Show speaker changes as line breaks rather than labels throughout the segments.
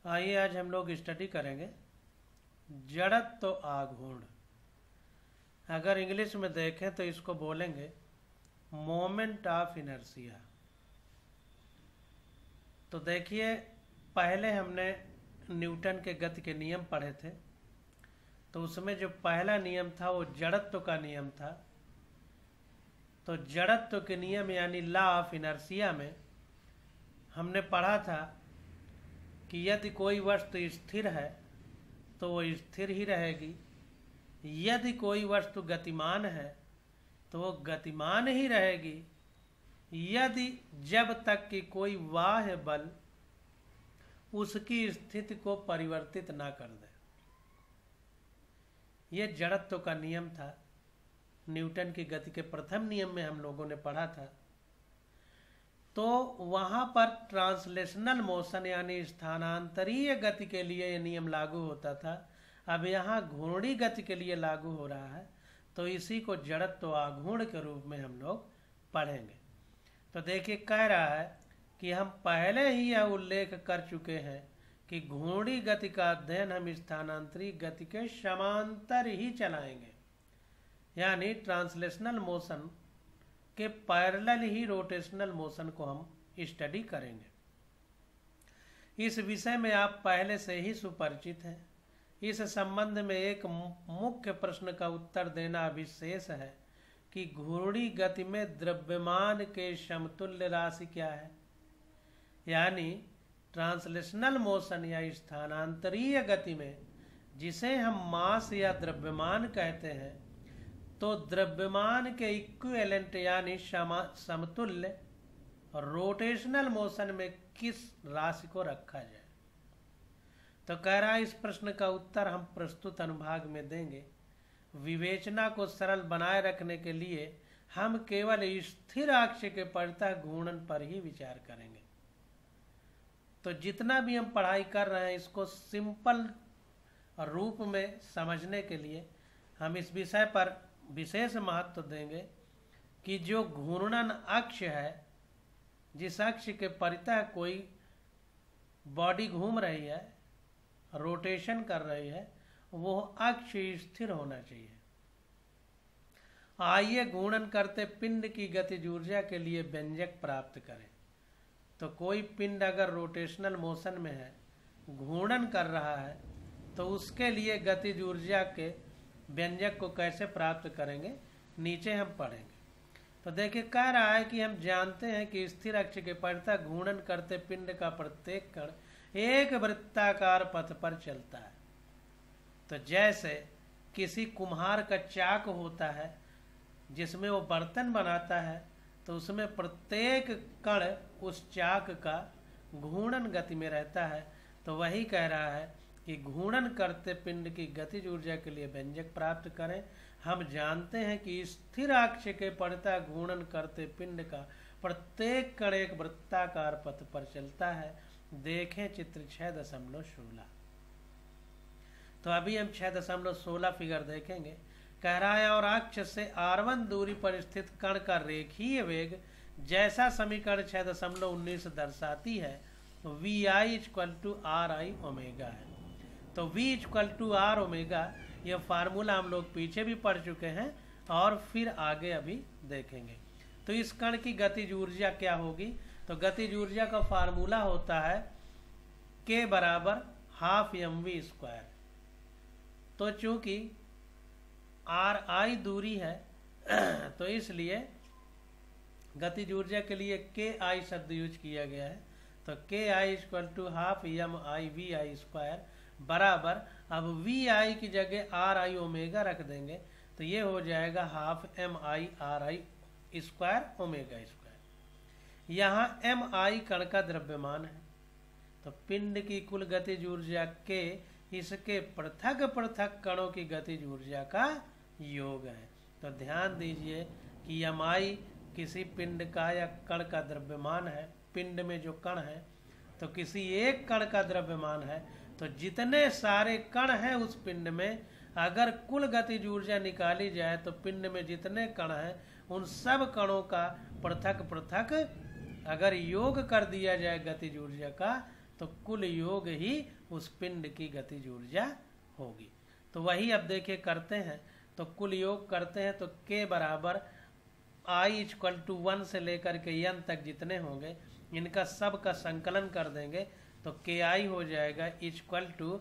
आइए आज हम लोग स्टडी करेंगे जड़त्व आघूर्ण। अगर इंग्लिश में देखें तो इसको बोलेंगे मोमेंट ऑफ इनर्शिया। तो देखिए, पहले हमने न्यूटन के गति के नियम पढ़े थे, तो उसमें जो पहला नियम था वो जड़त्व का नियम था। तो जड़त्व के नियम यानी लॉ ऑफ इनर्शिया में हमने पढ़ा था कि यदि कोई वस्तु स्थिर है तो वो स्थिर ही रहेगी, यदि कोई वस्तु गतिमान है तो वो गतिमान ही रहेगी, यदि जब तक कि कोई बाह्य बल उसकी स्थिति को परिवर्तित ना कर दे। ये जड़त्व का नियम था, न्यूटन की गति के प्रथम नियम में हम लोगों ने पढ़ा था। तो वहाँ पर ट्रांसलेशनल मोशन यानी स्थानांतरीय गति के लिए ये नियम लागू होता था। अब यहाँ घूर्णी गति के लिए लागू हो रहा है, तो इसी को जड़त्व आघूर्ण के रूप में हम लोग पढ़ेंगे। तो देखिए, कह रहा है कि हम पहले ही यह उल्लेख कर चुके हैं कि घूर्णी गति का अध्ययन हम स्थानांतरीय गति के समांतर ही चलाएंगे, यानी ट्रांसलेशनल मोशन के पैरेलल ही रोटेशनल मोशन को हम स्टडी करेंगे। इस विषय में आप पहले से ही सुपरिचित हैं। इस संबंध में एक मुख्य प्रश्न का उत्तर देना अभी शेष है कि घूर्णी गति में द्रव्यमान के समतुल्य राशि क्या है। यानी ट्रांसलेशनल मोशन या स्थानांतरीय गति में जिसे हम मास या द्रव्यमान कहते हैं, तो द्रव्यमान के इक्विवेलेंट यानी समतुल्य रोटेशनल मोशन में किस राशि को रखा जाए। तो कह रहा है इस प्रश्न का उत्तर हम प्रस्तुत अनुभाग में देंगे। विवेचना को सरल बनाए रखने के लिए हम केवल स्थिर अक्ष के परितः घूर्णन पर ही विचार करेंगे। तो जितना भी हम पढ़ाई कर रहे हैं, इसको सिंपल रूप में समझने के लिए हम इस विषय पर विशेष महत्व देंगे कि जो घूर्णन अक्ष है, जिस अक्ष के परितः कोई बॉडी घूम रही है, रोटेशन कर रही है, वो अक्ष स्थिर होना चाहिए। आइए घूर्णन करते पिंड की गतिज ऊर्जा के लिए व्यंजक प्राप्त करें। तो कोई पिंड अगर रोटेशनल मोशन में है, घूर्णन कर रहा है, तो उसके लिए गतिज ऊर्जा के व्यंजक को कैसे प्राप्त करेंगे, नीचे हम पढ़ेंगे। तो देखिए, कह रहा है कि हम जानते हैं कि स्थिर अक्ष के परितः घूर्णन करते पिंड का प्रत्येक कण एक वृत्ताकार पथ पर चलता है। तो जैसे किसी कुम्हार का चाक होता है जिसमें वो बर्तन बनाता है, तो उसमें प्रत्येक कण उस चाक का घूर्णन गति में रहता है। तो वही कह रहा है कि घूर्णन करते पिंड की गतिज ऊर्जा के लिए व्यंजक प्राप्त करें। हम जानते हैं कि स्थिर अक्ष के परितः घूर्णन करते पिंड का प्रत्येक कण एक वृत्ताकार पथ पर चलता है। देखें चित्र 6.16। तो अभी हम 6.16 फिगर देखेंगे। कह रहा है और अक्ष से r1 दूरी पर स्थित कण का रेखीय वेग जैसा समीकरण 6.19 दर्शाती है, तो vi equal to R I omega है। तो v equal to R omega, यह फार्मूला हम लोग पीछे भी पढ़ चुके हैं और फिर आगे अभी देखेंगे। तो इस कण की गतिज ऊर्जा क्या होगी? तो गतिज ऊर्जा का फार्मूला होता है k बराबर हाफ mv स्क्वायर। तो चूंकि आर आई दूरी है तो इसलिए गतिज ऊर्जा के लिए के आई शब्द यूज किया गया है। तो K I equal to half M I V I square बराबर, अब वी आई की जगह आर आई ओमेगा रख देंगे, तो ये हो जाएगा half M I R I square omega square. यहाँ एम आई कण का द्रव्यमान है, तो पिंड की कुल गतिज ऊर्जा के इसके पृथक पृथक कणों की गतिज ऊर्जा का योग है। तो ध्यान दीजिए कि एम आई किसी पिंड का या कण का द्रव्यमान है। पिंड में जो कण है, तो किसी एक कण का द्रव्यमान है, तो जितने सारे कण हैं उस पिंड में अगर कुल गतिज ऊर्जा निकाली जाए, तो पिंड में जितने कण हैं उन सब कणों का पृथक पृथक अगर योग कर दिया जाए गतिज ऊर्जा का, तो कुल योग ही उस पिंड की गतिज ऊर्जा होगी। तो वही अब देखिए करते हैं, तो कुल योग करते हैं तो k बराबर I = 1 से लेकर के n तक जितने होंगे इनका सब का संकलन कर देंगे तो KI हो जाएगा इक्वल टू,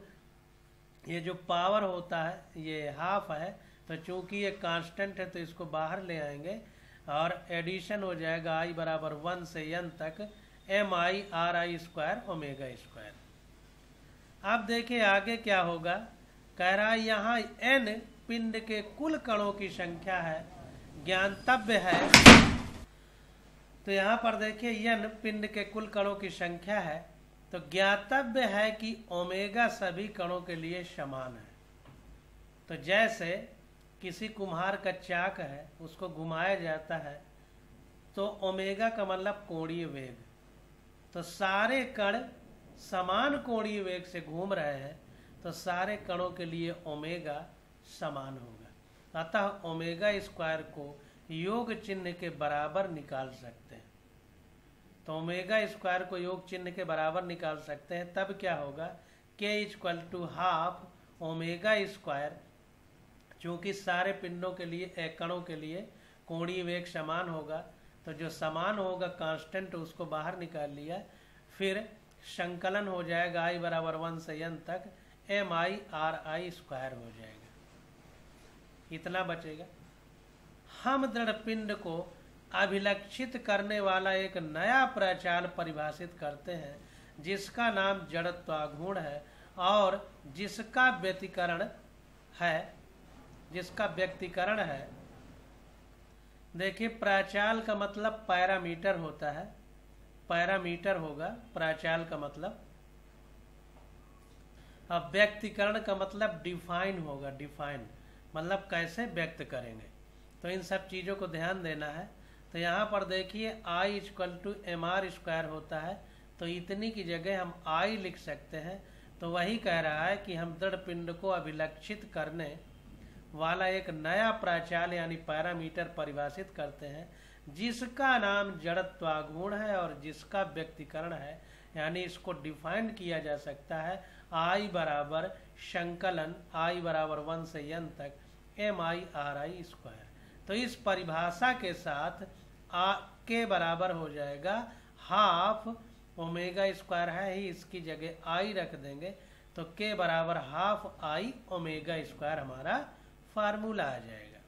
ये जो पावर होता है ये हाफ है, तो चूंकि ये कांस्टेंट है तो इसको बाहर ले आएंगे और एडिशन हो जाएगा I बराबर 1 से n तक MI/RI² ओमेगा स्क्वायर। अब देखिए आगे क्या होगा, कह रहा है यहाँ n पिंड के कुल कणों की संख्या है, ज्ञातव्य है। तो यहाँ पर देखिए n पिंड के कुल कणों की संख्या है, तो ज्ञातव्य है कि ओमेगा सभी कणों के लिए समान है। तो जैसे किसी कुम्हार का चाक है, उसको घुमाया जाता है तो ओमेगा का मतलब कोणीय वेग, तो सारे कण समान कोणीय वेग से घूम रहे हैं तो सारे कणों के लिए ओमेगा समान होगा। अतः ओमेगा स्क्वायर को योग चिन्ह के बराबर निकाल सकते हैं। तो ओमेगा स्क्वायर को योग चिन्ह के बराबर निकाल सकते हैं, तब क्या होगा, k = हाफ ओमेगा स्क्वायर, चूँकि सारे पिंडों के लिए कणों के लिए कोणीय वेग समान होगा, तो जो समान होगा कांस्टेंट उसको बाहर निकाल लिया, फिर संकलन हो जाएगा I बराबर 1 से n तक MI/RI² हो जाएगा, इतना बचेगा। हम दृढ़ पिंड को अभिलक्षित करने वाला एक नया प्रचाल परिभाषित करते हैं जिसका नाम जड़त्वाघूर्ण है और जिसका व्यक्तिकरण है, देखिए प्राचाल का मतलब पैरामीटर होता है, पैरामीटर होगा प्राचाल का मतलब। अब व्यक्तिकरण का मतलब डिफाइन होगा, डिफाइन मतलब कैसे व्यक्त करेंगे। तो इन सब चीज़ों को ध्यान देना है। तो यहाँ पर देखिए I = mr² होता है, तो इतनी की जगह हम I लिख सकते हैं। तो वही कह रहा है कि हम दृढ़ पिंड को अभिलक्षित करने वाला एक नया प्राचाल यानी पैरामीटर परिभाषित करते हैं जिसका नाम जड़त्वाघूर्ण है और जिसका व्यक्तिकरण है, यानी इसको डिफाइन किया जा सकता है I बराबर संकलन I बराबर 1 से n तक MI/RI²। तो इस परिभाषा के साथ k बराबर हो जाएगा हाफ ओमेगा स्क्वायर है ही, इसकी जगह I रख देंगे तो k बराबर हाफ I ओमेगा स्क्वायर हमारा फार्मूला आ जाएगा।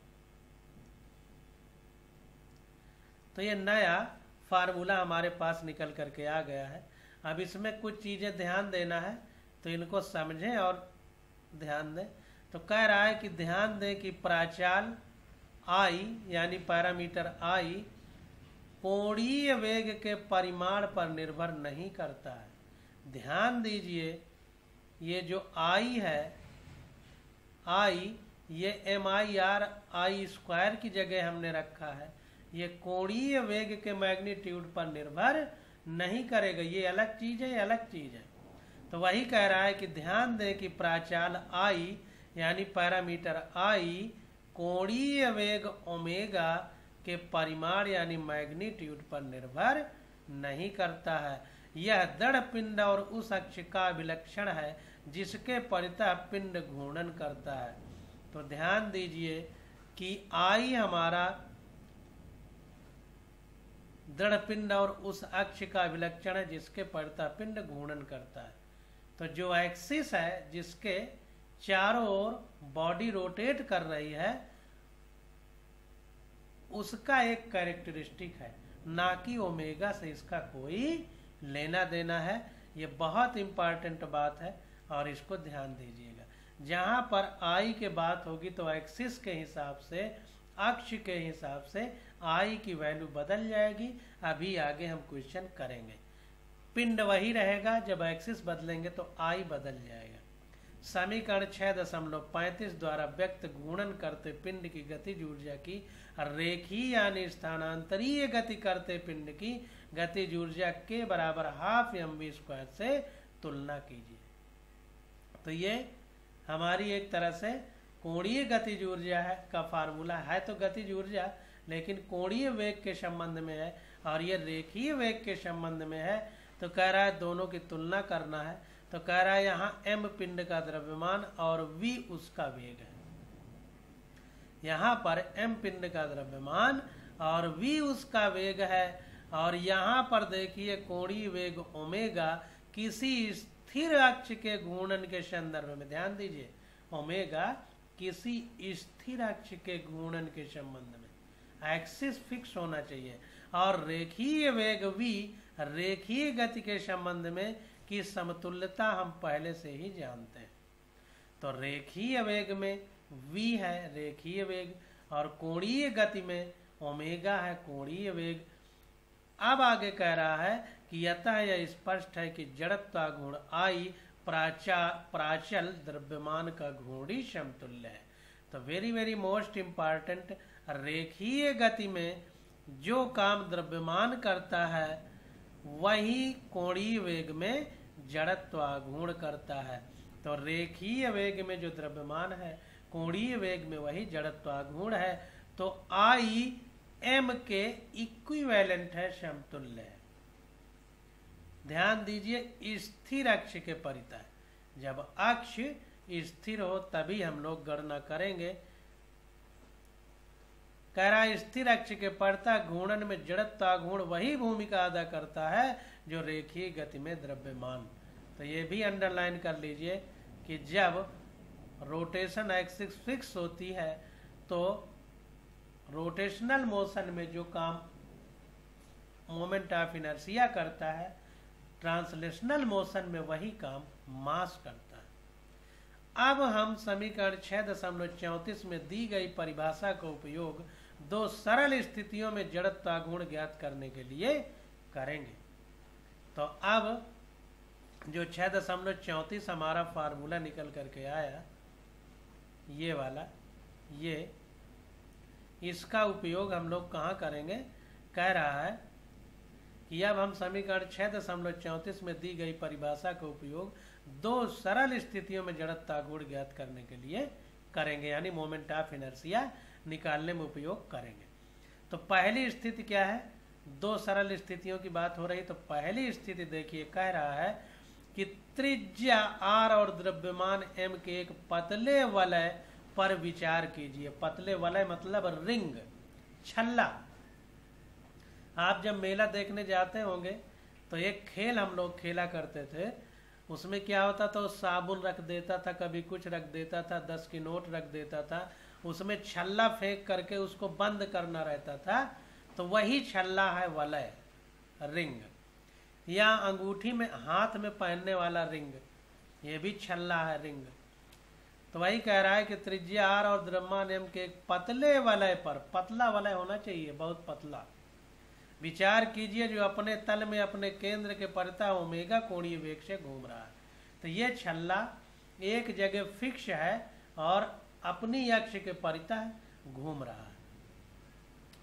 तो ये नया फार्मूला हमारे पास निकल करके आ गया है। अब इसमें कुछ चीज़ें ध्यान देना है, तो इनको समझें और ध्यान दें। तो कह रहा है कि ध्यान दें कि प्राचाल I यानी पैरामीटर I कोणीय वेग के परिमाण पर निर्भर नहीं करता है। ध्यान दीजिए ये जो I है, I ये MI/RI² की जगह हमने रखा है, ये कोणीय वेग के मैग्नीट्यूड पर निर्भर नहीं करेगा। ये अलग चीज़ है, ये अलग चीज़ है। तो वही कह रहा है कि ध्यान दें कि प्राचाल I यानी पैरामीटर I कोणीय वेग ओमेगा के परिमाण यानी मैग्नीट्यूड पर निर्भर नहीं करता है। यह दृढ़ पिंड और उस अक्ष का अभिलक्षण है जिसके परितः पिंड घूर्णन करता है। तो ध्यान दीजिए कि I हमारा दृढ़ पिंड और उस अक्ष का अभिलक्षण है जिसके परितः पिंड घूर्णन करता है। तो जो एक्सिस है जिसके चारों ओर बॉडी रोटेट कर रही है उसका एक कैरेक्टरिस्टिक है, ना कि ओमेगा से इसका कोई लेना देना है। ये बहुत इंपॉर्टेंट बात है और इसको ध्यान दीजिएगा। जहाँ पर I के बात होगी तो एक्सिस के हिसाब से, अक्ष के हिसाब से I की वैल्यू बदल जाएगी। अभी आगे हम क्वेश्चन करेंगे। पिंड वही रहेगा, जब एक्सिस बदलेंगे तो I बदल जाएगा। समीकरण 6.35 द्वारा व्यक्त घूर्णन करते पिंड की गतिज ऊर्जा की रेखीय यानी स्थानांतरीय गति करते पिंड की गतिज ऊर्जा के बराबर हाफ mv² से तुलना कीजिए। तो ये हमारी एक तरह से कोणीय गतिज ऊर्जा है का फार्मूला है, तो गतिज ऊर्जा लेकिन कोणीय वेग के संबंध में है और ये रेखीय वेग के संबंध में है। तो कह रहा है दोनों की तुलना करना है। तो कह रहा है यहाँ m पिंड का द्रव्यमान और v उसका वेग है। यहाँ पर m पिंड का द्रव्यमान और v उसका वेग है। और यहाँ पर देखिए कोणीय वेग ओमेगा किसी स्थिर अक्ष के घूर्णन के संदर्भ में, ध्यान दीजिए, ओमेगा किसी स्थिर अक्ष के घूर्णन के संबंध में, एक्सिस फिक्स होना चाहिए। और रेखीय वेग v रेखीय गति के संबंध में की समतुल्यता हम पहले से ही जानते हैं। तो रेखीय वेग में v है रेखीय वेग और कोणीय गति में ओमेगा है कोणीय वेग। अब आगे कह रहा है कि अतः यह स्पष्ट है कि जड़त्वाघूर्ण I प्राचल द्रव्यमान का घूर्णी समतुल्य है। तो वेरी वेरी मोस्ट इम्पॉर्टेंट, रेखीय गति में जो काम द्रव्यमान करता है वही कोणीय वेग में जड़त्वाघूर्ण करता है। तो रेखीय वेग में जो द्रव्यमान है कोणीय वेग में वही जड़त्वाघूर्ण है। तो I m के इक्विवेलेंट है, समतुल्य है। ध्यान दीजिए स्थिर अक्ष के परितः, जब अक्ष स्थिर हो तभी हम लोग गणना करेंगे। कह रहा है स्थिर अक्ष के परितः घूर्णन में जड़त्वाघूर्ण वही भूमिका अदा करता है जो रेखीय गति में द्रव्यमान। तो ये भी अंडरलाइन कर लीजिए कि जब रोटेशन एक्सिस फिक्स होती है तो रोटेशनल मोशन में जो काम मोमेंट ऑफ इनर्शिया करता है, ट्रांसलेशनल मोशन में वही काम मास करता है। अब हम समीकरण 6.34 में दी गई परिभाषा का उपयोग दो सरल स्थितियों में जड़त्वाघूर्ण ज्ञात करने के लिए करेंगे। तो अब जो 6.34 हमारा फार्मूला निकल करके आया, ये वाला, ये इसका उपयोग हम लोग कहाँ करेंगे? कह रहा है कि अब हम समीकरण 6.34 में दी गई परिभाषा का उपयोग दो सरल स्थितियों में जड़त्वाघूर्ण ज्ञात करने के लिए करेंगे, यानी मोमेंट ऑफ इनर्शिया निकालने में उपयोग करेंगे। तो पहली स्थिति क्या है? दो सरल स्थितियों की बात हो रही। तो पहली स्थिति देखिए, कह रहा है कि त्रिज्या r और द्रव्यमान m के एक पतले वलय पर विचार कीजिए। पतले वलय मतलब रिंग, छल्ला। आप जब मेला देखने जाते होंगे तो एक खेल हम लोग खेला करते थे, उसमें क्या होता था, साबुन रख देता था, कभी कुछ रख देता था, 10 की नोट रख देता था, उसमें छल्ला फेंक करके उसको बंद करना रहता था। तो वही छल्ला है वलय, रिंग। या अंगूठी में, हाथ में पहनने वाला रिंग, ये भी छल्ला है, रिंग। तो वही कह रहा है कि त्रिज्या r और द्रव्यमान m के एक पतले वलय पर, पतला वलय होना चाहिए, बहुत पतला, विचार कीजिए, जो अपने तल में अपने केंद्र के परितः ओमेगा कोणीय वेग से घूम रहा है। तो ये छल्ला एक जगह फिक्स है और अपनी अक्ष के परितः घूम रहा है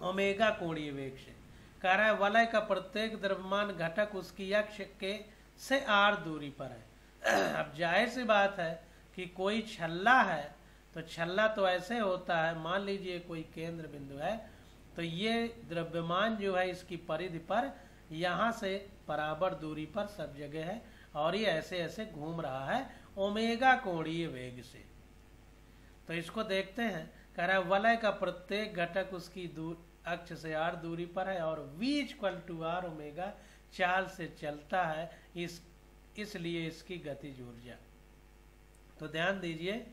ओमेगा कोणीय वेग से। कह रहा है वलय का प्रत्येक द्रव्यमान घटक उसकी अक्ष के से r दूरी पर है। अब जाहिर सी बात है कि कोई छल्ला है तो छल्ला तो ऐसे होता है, मान लीजिए कोई केंद्र बिंदु है, तो ये द्रव्यमान जो है इसकी परिधि पर यहाँ से बराबर दूरी पर सब जगह है और ये ऐसे ऐसे घूम रहा है ओमेगा कोणीय वेग से। तो इसको देखते हैं। कह रहा है वलय का प्रत्येक घटक उसकी अक्ष से r दूरी पर है और v = r ओमेगा चाल से चलता है, इसलिए इसकी गतिज ऊर्जा। तो ध्यान दीजिए,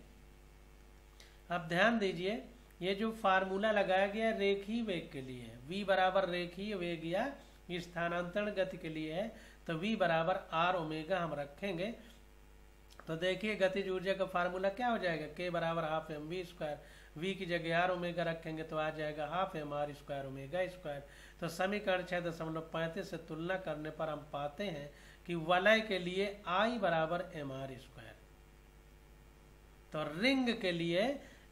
अब ध्यान दीजिए, ये जो फार्मूला लगाया गया रेखीय वेग के लिए है, v बराबर रेखीय वेग या स्थानांतरण गति के लिए है, तो v बराबर r ओमेगा हम रखेंगे। तो देखिए गतिज ऊर्जा का फार्मूला क्या हो जाएगा, k बराबर ½ mv², v की जगह r ओमेगा रखेंगे तो आ जाएगा ½ mr² ओमेगा स्क्वायर। तो समीकरण 6.35 से तुलना करने पर हम पाते हैं कि वलय के लिए I बराबर mr²। तो रिंग के लिए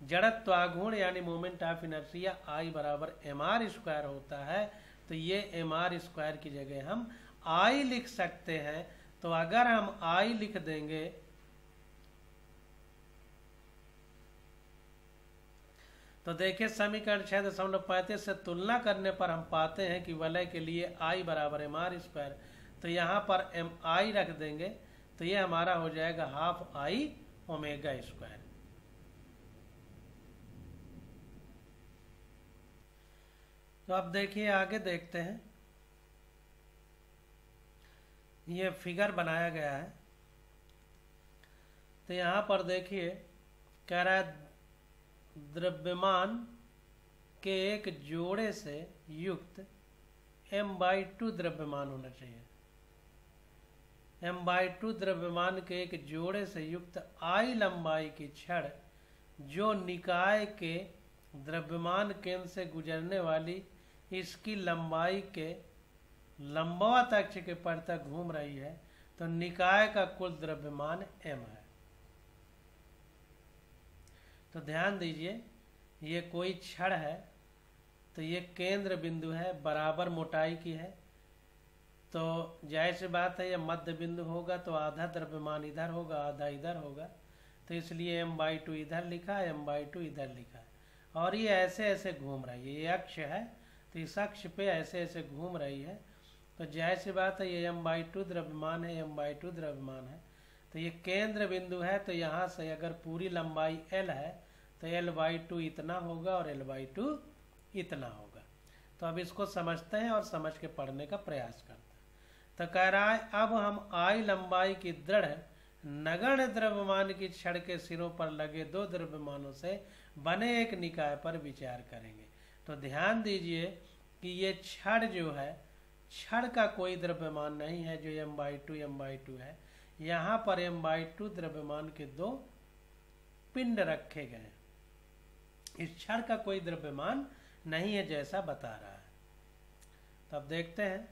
जड़त्वाघूर्ण यानी मोमेंट ऑफ इनर्शिया I बराबर mr² होता है। तो ये mr² की जगह हम I लिख सकते हैं। तो अगर हम I लिख देंगे तो देखिए समीकरण 6.35 से तुलना करने पर हम पाते हैं कि वलय के लिए I बराबर mr²। तो यहाँ पर एम आई रख देंगे, तो ये हमारा हो जाएगा हाफ आई ओमेगा स्क्वायर। तो अब देखिए आगे देखते हैं, ये फिगर बनाया गया है। तो यहाँ पर देखिए कह रहा है द्रव्यमान के एक जोड़े से युक्त m/2 द्रव्यमान होना चाहिए। m/2 द्रव्यमान के एक जोड़े से युक्त I लंबाई की छड़ जो निकाय के द्रव्यमान केंद्र से गुजरने वाली इसकी लंबाई के लंबवत अक्ष के पर तक घूम रही है, तो निकाय का कुल द्रव्यमान m है। तो ध्यान दीजिए, ये कोई छड़ है, तो ये केंद्र बिंदु है, बराबर मोटाई की है, तो जाहिर सी बात है ये मध्य बिंदु होगा, तो आधा द्रव्यमान इधर होगा, आधा इधर होगा, तो इसलिए m/2 इधर लिखा है, m/2 इधर लिखा है। और ये ऐसे ऐसे घूम रही है, ये अक्ष है, तो इस अक्ष पे ऐसे ऐसे घूम रही है, तो जाहिर सी बात है ये m/2 द्रव्यमान है, m/2 द्रव्यमान है। तो ये केंद्र बिंदु है, तो यहाँ से अगर पूरी लंबाई l है तो l/2 इतना होगा और l/2 इतना होगा। तो अब इसको समझते हैं और समझ के पढ़ने का प्रयास करते हैं। तो कह रहा है अब हम I लंबाई की दृढ़ नगण्य द्रव्यमान की छड़ के सिरों पर लगे दो द्रव्यमानों से बने एक निकाय पर विचार करेंगे। तो ध्यान दीजिए कि ये छड़ जो है, छड़ का कोई द्रव्यमान नहीं है जो m/2 है। यहाँ पर m/2 द्रव्यमान के दो पिंड रखे गए हैं, इस छड़ का कोई द्रव्यमान नहीं है जैसा बता रहा है। तो अब देखते हैं,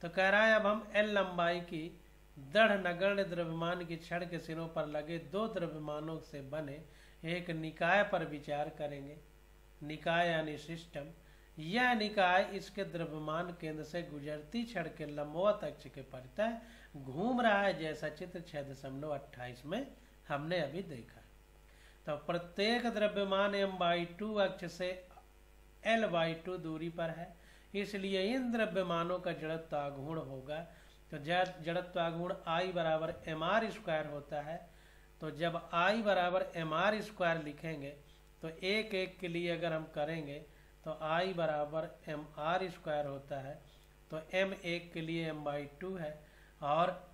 तो कह रहा है अब हम L लंबाई की दृढ़ नगण्य द्रव्यमान की छड़ के सिरों पर लगे दो द्रव्यमानों से बने एक निकाय पर विचार करेंगे। निकाय यानी सिस्टम। यह निकाय इसके द्रव्यमान केंद्र से गुजरती छड़ के लंबवत अक्ष के परितः घूम रहा है, जैसा चित्र 6.28 में हमने अभी देखा। तो प्रत्येक द्रव्यमान m/2 अक्ष से l/2 दूरी पर है, इसलिए इन द्रव्यमानों का जड़त्वाघूर्ण होगा। तो जड़त्वाघूर्ण I बराबर mr² होता है। तो जब I बराबर mr² लिखेंगे तो एक एक के लिए अगर हम करेंगे तो I बराबर mr² होता है। तो m एक के लिए m/2 है, और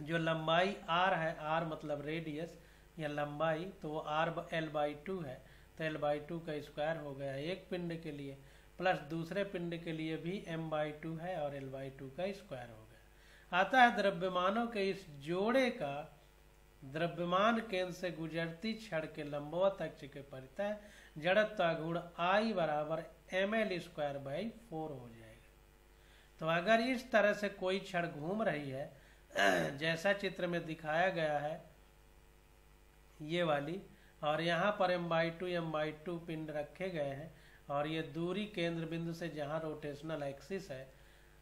जो लंबाई r है, r मतलब रेडियस या लंबाई, तो वो l/2 है, तो l/2 का स्क्वायर हो गया एक पिंड के लिए, प्लस दूसरे पिंड के लिए भी m/2 है और l/2 का स्क्वायर हो गया। अतः द्रव्यमानों के इस जोड़े का द्रव्यमान केंद्र से गुजरती छड़ के लंबवत अक्ष के परितः जड़त्वाघूर्ण I बराबर ml²/4 हो जाएगा। तो अगर इस तरह से कोई छड़ घूम रही है जैसा चित्र में दिखाया गया है ये वाली, और यहाँ पर m/2 पिंड रखे गए हैं, और ये दूरी केंद्र बिंदु से जहाँ रोटेशनल एक्सिस है,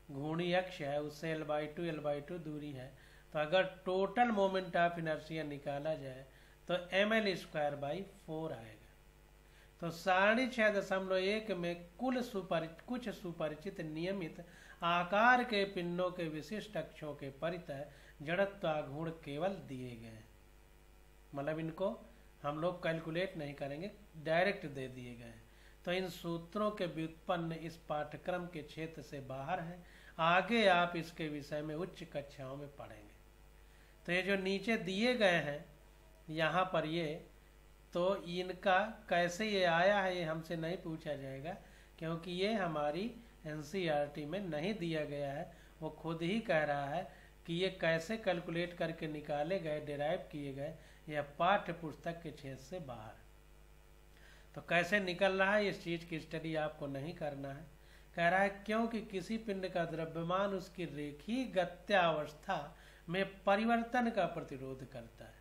घूर्णी अक्ष है, उससे l/2 दूरी है। तो अगर टोटल मोमेंट ऑफ इनर्शिया निकाला जाए तो ml²/4 आएगा। तो सारणी 6.1 में कुछ सुपरिचित नियमित आकार के पिंडों के विशिष्ट अक्षों के परितः जड़त्वाघूर्ण केवल दिए गए हैं, मतलब इनको हम लोग कैलकुलेट नहीं करेंगे, डायरेक्ट दे दिए गए हैं। तो इन सूत्रों के व्युत्पन्न इस पाठ्यक्रम के क्षेत्र से बाहर है, आगे आप इसके विषय में उच्च कक्षाओं में पढ़ेंगे। तो ये जो नीचे दिए गए हैं यहाँ पर ये, तो इनका कैसे ये आया है ये हमसे नहीं पूछा जाएगा, क्योंकि ये हमारी NCERT में नहीं दिया गया है। वो खुद ही कह रहा है कि ये कैसे कैलकुलेट करके निकाले गए, डिराइव किए गए, यह पाठ्य पुस्तक के क्षेत्र से बाहर। तो कैसे निकल रहा है इस चीज की स्टडी आपको नहीं करना है। कह रहा है क्योंकि किसी पिंड का द्रव्यमान उसकी रेखीय गत्यावस्था में परिवर्तन का प्रतिरोध करता है।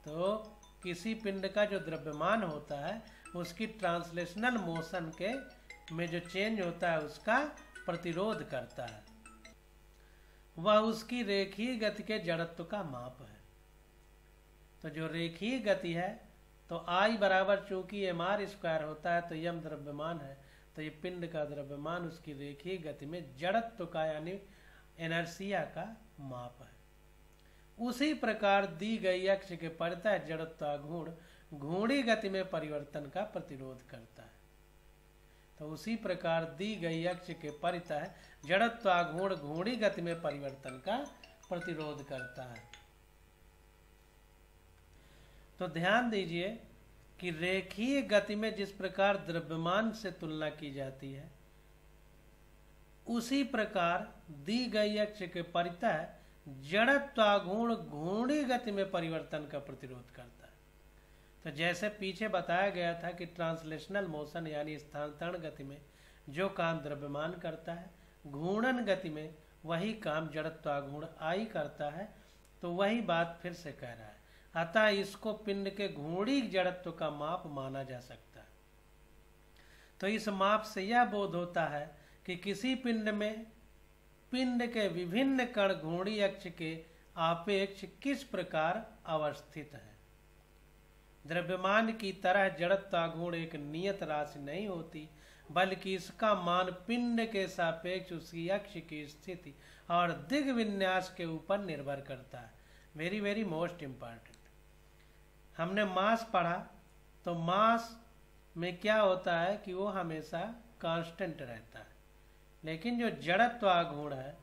तो किसी पिंड का जो द्रव्यमान होता है उसकी ट्रांसलेशनल मोशन के में जो चेंज होता है उसका प्रतिरोध करता है, वह उसकी रेखीय गति के जड़त्व का माप है। तो जो रेखीय गति है, तो I बराबर चूंकि mr² होता है, तो m द्रव्यमान है, तो ये पिंड का द्रव्यमान उसकी रेखीय गति में जड़त्व का यानी इनर्शिया का माप है। उसी प्रकार दी गई अक्ष के परितः जड़त्वाघूर्ण घूर्णी गति में परिवर्तन का प्रतिरोध करता है। तो उसी प्रकार दी गई अक्ष के परितः जड़त्वाघूर्ण घूर्णी गति में परिवर्तन का प्रतिरोध करता है। तो ध्यान दीजिए कि रेखीय गति में जिस प्रकार द्रव्यमान से तुलना की जाती है, उसी प्रकार दी गई अक्ष के परितः जड़त्वाघूर्ण घूर्णी गति में परिवर्तन का प्रतिरोध करता है। तो जैसे पीछे बताया गया था कि ट्रांसलेशनल मोशन यानी स्थानांतरण गति में जो काम द्रव्यमान करता है, घूर्णन गति में वही काम जड़त्वाघूर्ण आई करता है। तो वही बात फिर से कह रहा है। अतः इसको पिंड के घूर्णी जड़त्व का माप माना जा सकता है। तो इस माप से यह बोध होता है कि किसी पिंड में पिंड के विभिन्न कण घूर्णी अक्ष के आपेक्ष किस प्रकार अवस्थित है। द्रव्यमान की तरह जड़त्वाघूर्ण एक नियत राशि नहीं होती, बल्कि इसका मान पिंड के सापेक्ष उसकी अक्ष की स्थिति और दिग विन्यास के ऊपर निर्भर करता है। Very very most important. हमने मास पढ़ा, तो मास में क्या होता है कि वो हमेशा कांस्टेंट रहता है, लेकिन जो जड़त्वाघूर्ण है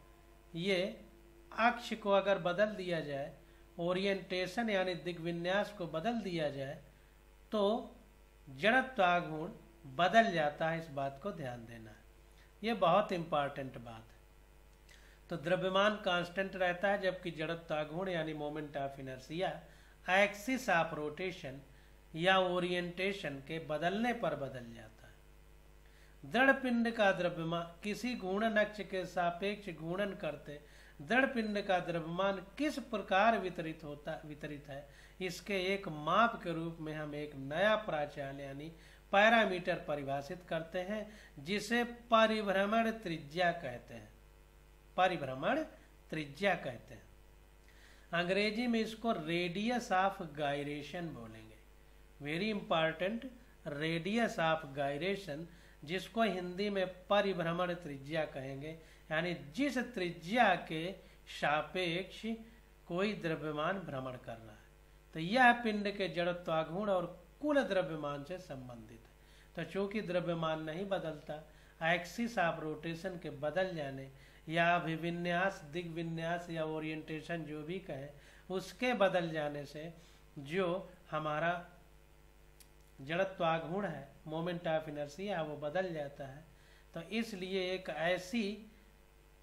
ये अक्ष को अगर बदल दिया जाए, ओरिएंटेशन यानी दिग्विन्यास को बदल दिया जाए, तो जड़त्वाघूर्ण बदल जाता है। इस बात को ध्यान देना है, ये बहुत इंपॉर्टेंट बात है। तो द्रव्यमान कांस्टेंट रहता है, जबकि जड़त्वाघूर्ण यानी moment of inertia axis of rotation या ओरिएंटेशन के बदलने पर बदल जाता है। दृढ़ पिंड का द्रव्यमान किसी घूर्णन अक्ष के सापेक्ष घूर्णन करते दृढ़ पिंड का द्रव्यमान किस प्रकार वितरित है, इसके एक माप के रूप में हम एक नया प्राचाल यानी पैरामीटर परिभाषित करते हैं, जिसे परिभ्रमण त्रिज्या कहते हैं। परिभ्रमण त्रिज्या कहते हैं। अंग्रेजी में इसको रेडियस ऑफ गायरेशन बोलेंगे। Very important, radius of gyration, जिसको हिंदी में परिभ्रमण त्रिज्या कहेंगे, यानी जिस त्रिज्या के सापेक्ष कोई द्रव्यमान भ्रमण कर रहा है। तो यह पिंड के जड़त्वाघूर्ण और कुल द्रव्यमान से संबंधित है। तो चूंकि द्रव्यमान नहीं बदलता, एक्सिस ऑफ रोटेशन के बदल जाने या अभिविन्यास, दिग्विन्यास या ओरिएंटेशन जो भी कहे, उसके बदल जाने से जो हमारा जड़त्वाघूर्ण है, मोमेंट ऑफ इनर्शिया, वो बदल जाता है। तो इसलिए एक ऐसी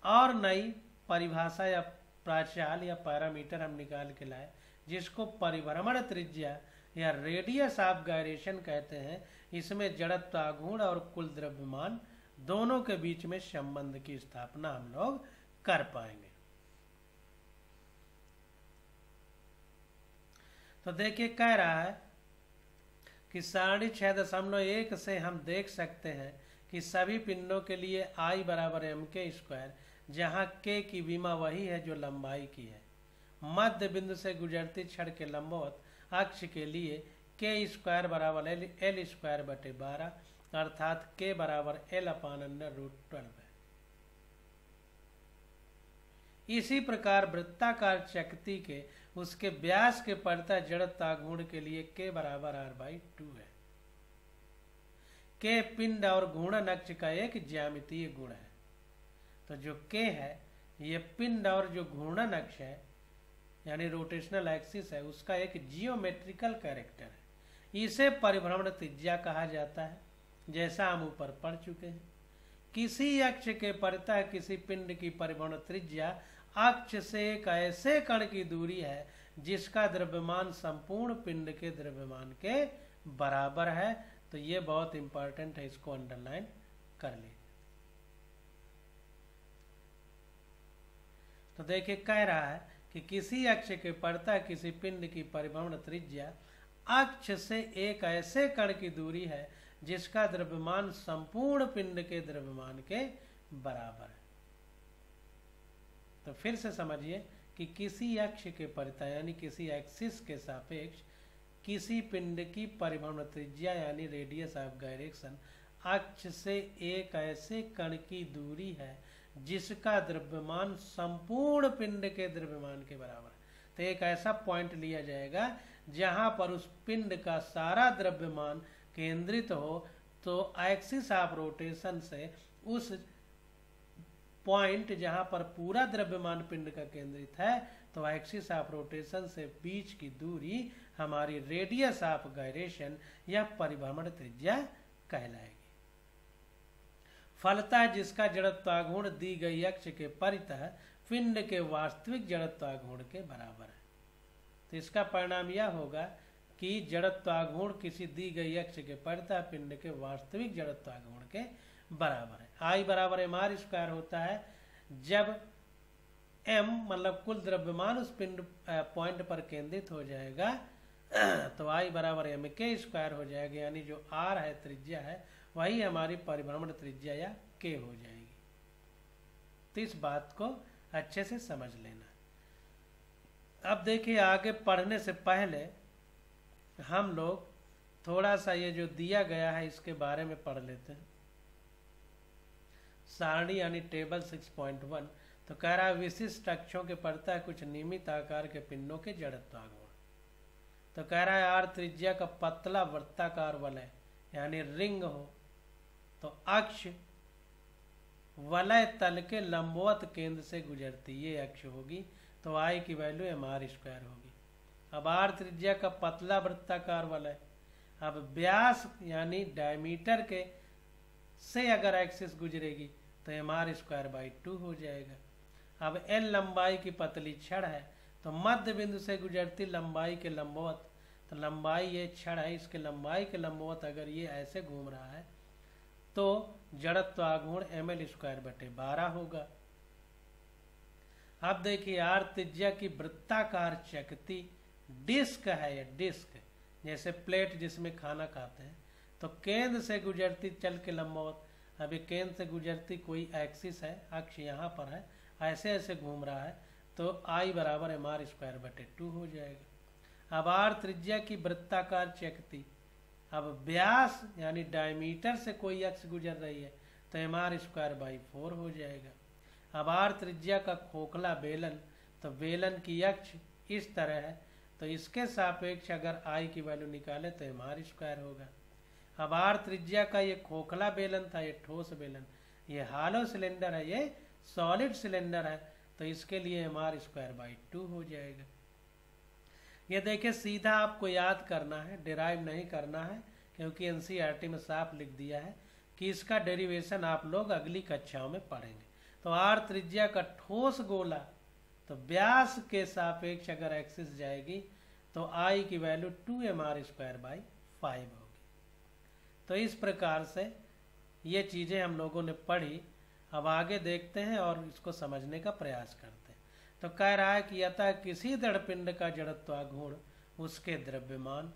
और नई परिभाषा या प्राचाल या पैरामीटर हम निकाल के लाए, जिसको परिभ्रमण त्रिज्या या रेडियस ऑफ गायरेशन कहते हैं। इसमें जड़त्वाघूर्ण और कुल द्रव्यमान दोनों के बीच में संबंध की स्थापना हम लोग कर पाएंगे। तो देखिए कह रहा है कि 6.1 से हम देख सकते हैं कि सभी पिंडों के लिए I बराबर mk², जहाँ k की विमा वही है जो लंबाई की है। मध्य बिंदु से गुजरती छड़ के लंबवत अक्ष के लिए k² बराबर L²/12, अर्थात k बराबर L/√12 है। इसी प्रकार वृत्ताकार चकती के उसके व्यास के परितः जड़त्वाघूर्ण के लिए k बराबर R/2 है। k पिंड और घूर्णन अक्ष का एक ज्यामितीय गुण है। तो जो k है ये पिंड और जो घूर्णन अक्ष है यानी रोटेशनल एक्सिस है, उसका एक जियोमेट्रिकल कैरेक्टर है। इसे परिभ्रमण त्रिज्या कहा जाता है, जैसा हम ऊपर पढ़ चुके हैं। किसी अक्ष के परितः किसी पिंड की परिभ्रमण त्रिज्या अक्ष से एक ऐसे कण की दूरी है जिसका द्रव्यमान संपूर्ण पिंड के द्रव्यमान के बराबर है। तो ये बहुत इंपॉर्टेंट है, इसको अंडरलाइन कर लीजिए। तो देखिए कह रहा है कि किसी अक्ष के परितः किसी पिंड की परिभ्रमण त्रिज्या अक्ष से एक ऐसे कण की दूरी है जिसका द्रव्यमान संपूर्ण पिंड के द्रव्यमान के बराबर है। तो फिर से समझिए कि किसी अक्ष के परितः यानी किसी एक्सिस के सापेक्ष किसी पिंड की परिभ्रमण त्रिज्या यानी रेडियस ऑफ गायरेशन अक्ष से एक ऐसे कण की दूरी है जिसका द्रव्यमान संपूर्ण पिंड के द्रव्यमान के बराबर है। तो एक ऐसा पॉइंट लिया जाएगा जहां पर उस पिंड का सारा द्रव्यमान केंद्रित हो, तो एक्सिस ऑफ रोटेशन से उस पॉइंट जहां पर पूरा द्रव्यमान पिंड का केंद्रित है, तो एक्सिस ऑफ रोटेशन से बीच की दूरी हमारी रेडियस ऑफ गायरेशन या परिभ्रमण त्रिज्या कहलाएगी। फलतः जिसका जड़त्वाघूर्ण दी गई अक्ष के परितः पिंड के वास्तविक जड़त्वाघूर्ण के बराबर है। तो इसका परिणाम यह होगा कि जड़त्वाघूर्ण किसी दी गई अक्ष के परितः पिंड के वास्तविक जड़त्वाघूर्ण के बराबर है। आई बराबर एम आर स्क्वायर होता है जब एम मतलब कुल द्रव्यमान उस पिंड पॉइंट पर केंद्रित हो जाएगा, तो आई बराबर एम के स्क्वायर हो जाएगा, यानी जो आर है त्रिज्या है वही हमारी परिभ्रमण त्रिज्या या के हो जाएगी। तो इस बात को अच्छे से समझ लेना। अब देखिए आगे पढ़ने से पहले हम लोग थोड़ा सा ये जो दिया गया है इसके बारे में पढ़ लेते हैं। सारणी यानी टेबल 6.1 तो कह रहा है विशिष्ट अक्षों के परितः कुछ नियमित आकार के पिंडों के जड़त्वाघूर्ण। तो कह रहा है आर त्रिज्या का पतला वृत्ताकार वलय यानी रिंग हो तो अक्ष वलय तल के लंबवत केंद्र से गुजरती, ये अक्ष होगी, तो आई की वैल्यू एम आर स्क्वायर होगी। अब आर त्रिज्या का पतला वृत्ताकार वलय, अब व्यास यानी डायमीटर के से अगर एक्सिस गुजरेगी तो एम आर स्क्वायर बाई 2 हो जाएगा। अब एल लंबाई की पतली छड़ है तो मध्य बिंदु से गुजरती लंबाई के लंबवत, तो लंबाई ये छड़ है, इसके लंबाई के लंबवत अगर ये ऐसे घूम रहा है तो जड़त्वाघूर्ण एम एल स्क्वायर बटे 12 होगा। अब देखिए आर त्रिज्या की वृत्ताकार चकती डिस्क है, ये डिस्क जैसे प्लेट जिसमें खाना खाते हैं, तो केंद्र से गुजरती चल के लंबवत, अभी केंद्र से गुजरती कोई एक्सिस है, अक्ष यहाँ पर है, ऐसे ऐसे घूम रहा है, तो आई बराबर एम आर स्क्वायर बटे 2 हो जाएगा। अब आर त्रिज्या की वृत्ताकार चकती, अब व्यास यानी डायमीटर से कोई अक्ष गुजर रही है तो एम आर स्क्वायर बाई 4 हो जाएगा। अब आर त्रिज्या का खोखला बेलन, तो बेलन की अक्ष इस तरह है, तो इसके सापेक्ष अगर आई की वैल्यू निकाले तो एम आर स्क्वायर होगा। अब आर त्रिज्या का ये खोखला बेलन था, ये ठोस बेलन, ये हालो सिलेंडर है, ये सॉलिड सिलेंडर है, तो इसके लिए एम आर स्क्वायर बाई 2 हो जाएगा। ये देखिए सीधा आपको याद करना है, डिराइव नहीं करना है, क्योंकि एनसीईआरटी में साफ लिख दिया है कि इसका डेरिवेशन आप लोग अगली कक्षाओं में पढ़ेंगे। तो आर त्रिज्या का ठोस गोला, तो व्यास के सापेक्ष अगर एक्सिस जाएगी तो आई की value 2 M R square by 5 होगी। तो इस प्रकार से ये चीज़ें हम लोगों ने पढ़ी। अब आगे देखते हैं और इसको समझने का प्रयास करते हैं। तो कह रहा है कि अतः किसी दृढ़ पिंड का जड़त्वाघूर्ण उसके द्रव्यमान,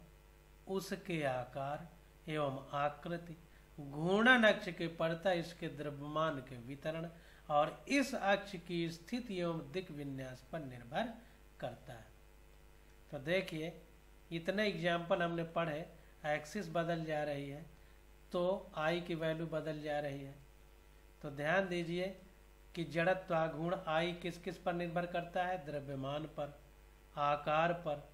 उसके आकार एवं आकृति, घूर्णन अक्ष के परितः इसके द्रव्यमान के वितरण और इस अक्ष की स्थिति एवं दिक् विन्यास पर निर्भर करता है। तो देखिए इतने एग्जाम्पल हमने पढ़े, एक्सिस बदल जा रही है तो आई की वैल्यू बदल जा रही है। तो ध्यान दीजिए कि जड़त्वाघूर्ण आई किस किस पर निर्भर करता है, द्रव्यमान पर, आकार पर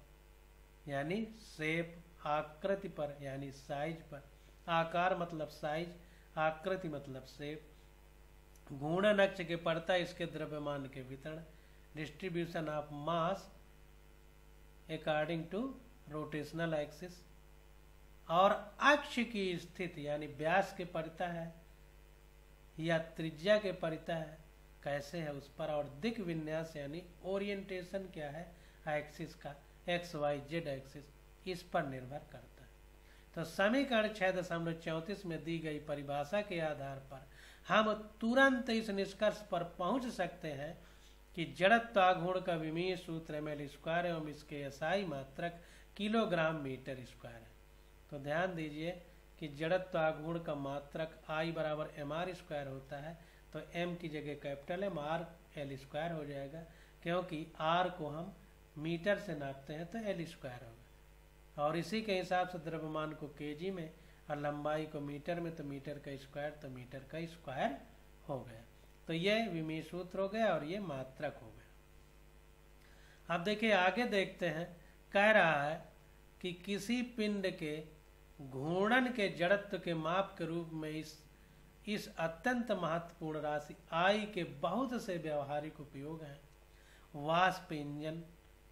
यानी शेप, आकृति पर यानी साइज पर, आकार मतलब साइज, आकृति मतलब शेप, घूर्णन अक्ष के परितः इसके द्रव्यमान के वितरण, distribution of mass according to rotational axis, और अक्ष की स्थिति यानी व्यास के परितः है या त्रिज्या के परितः है कैसे है उस पर, और दिक् विन्यास यानी ओरिएंटेशन क्या है एक्सिस का, एक्स वाई जेड एक्सिस, इस पर निर्भर करता है। तो समीकरण 6.34 में दी गई परिभाषा के आधार पर हम तुरंत इस निष्कर्ष पर पहुंच सकते हैं कि जड़त्वाघूर्ण का विमीय सूत्र एम एल स्क्वायर एवं इसके एसआई मात्रक किलोग्राम मीटर स्क्वायर है। तो ध्यान दीजिए कि जड़त्वाघूर्ण का मात्रक आई बराबर एम आर स्क्वायर होता है, तो एम की जगह capital M R L square हो जाएगा, क्योंकि आर को हम मीटर से नापते हैं तो एल स्क्वायर होगा। और इसी के हिसाब से द्रव्यमान को केजी में और लंबाई को मीटर में तो मीटर का स्क्वायर तो मीटर का स्क्वायर हो गया। तो ये विमीय सूत्र हो गया और ये मात्रक हो गया। अब देखिए आगे देखते हैं, कह रहा है कि किसी पिंड के घूर्णन के जड़त्व के माप के रूप में इस अत्यंत महत्वपूर्ण राशि I के बहुत से व्यवहारिक उपयोग हैं। वाष्प इंजन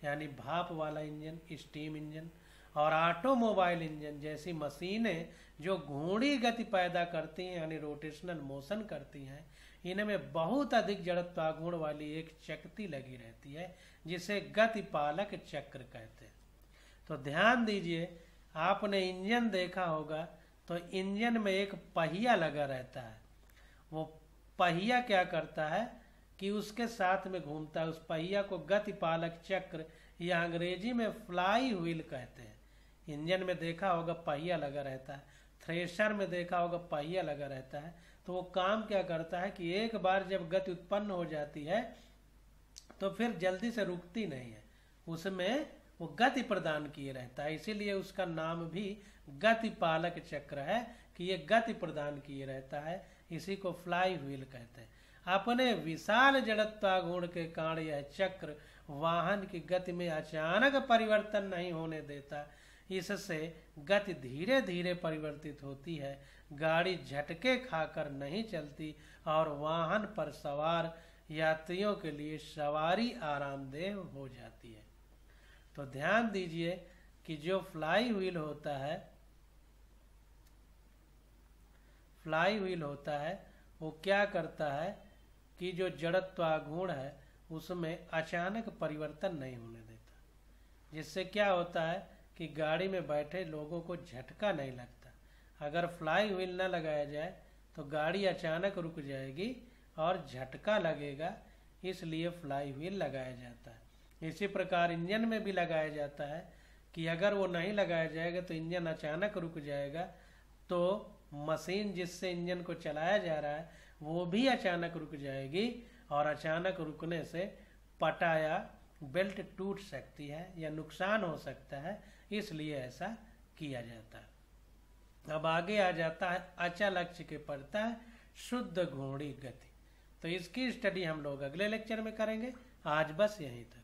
यानी भाप वाला इंजन, स्टीम इंजन और ऑटोमोबाइल इंजन जैसी मशीनें जो घूर्णी गति पैदा करती हैं यानी रोटेशनल मोशन करती हैं, इनमें बहुत अधिक जड़त्वाघूर्ण वाली एक चकती लगी रहती है जिसे गतिपालक चक्र कहते हैं। तो ध्यान दीजिए, आपने इंजन देखा होगा तो इंजन में एक पहिया लगा रहता है। वो पहिया क्या करता है कि उसके साथ में घूमता है। उस पहिया को गतिपालक चक्र या अंग्रेजी में फ्लाई व्हील कहते हैं। इंजन में देखा होगा पहिया लगा रहता है, थ्रेशर में देखा होगा पहिया लगा रहता है। तो वो काम क्या करता है कि एक बार जब गति उत्पन्न हो जाती है तो फिर जल्दी से रुकती नहीं है, उसमें वो गति प्रदान किए रहता है। इसीलिए उसका नाम भी गतिपालक चक्र है कि ये गति प्रदान किए रहता है। इसी को फ्लाई व्हील कहते हैं। अपने विशाल जड़त्वाघूर्ण के कारण यह चक्र वाहन की गति में अचानक परिवर्तन नहीं होने देता। इससे गति धीरे धीरे परिवर्तित होती है, गाड़ी झटके खाकर नहीं चलती और वाहन पर सवार यात्रियों के लिए सवारी आरामदेह हो जाती है। तो ध्यान दीजिए कि जो फ्लाई व्हील होता है वो क्या करता है कि जो जड़त्वाघूर्ण है उसमें अचानक परिवर्तन नहीं होने देता, जिससे क्या होता है कि गाड़ी में बैठे लोगों को झटका नहीं लगता। अगर फ्लाई व्हील न लगाया जाए तो गाड़ी अचानक रुक जाएगी और झटका लगेगा, इसलिए फ्लाई व्हील लगाया जाता है। इसी प्रकार इंजन में भी लगाया जाता है कि अगर वो नहीं लगाया जाएगा तो इंजन अचानक रुक जाएगा, तो मशीन जिससे इंजन को चलाया जा रहा है वो भी अचानक रुक जाएगी और अचानक रुकने से पटा या बेल्ट टूट सकती है या नुकसान हो सकता है, इसलिए ऐसा किया जाता है। अब आगे आ जाता है अचल अक्ष के पड़ता है शुद्ध घूर्णी गति। तो इसकी स्टडी हम लोग अगले लेक्चर में करेंगे। आज बस यहीं तक।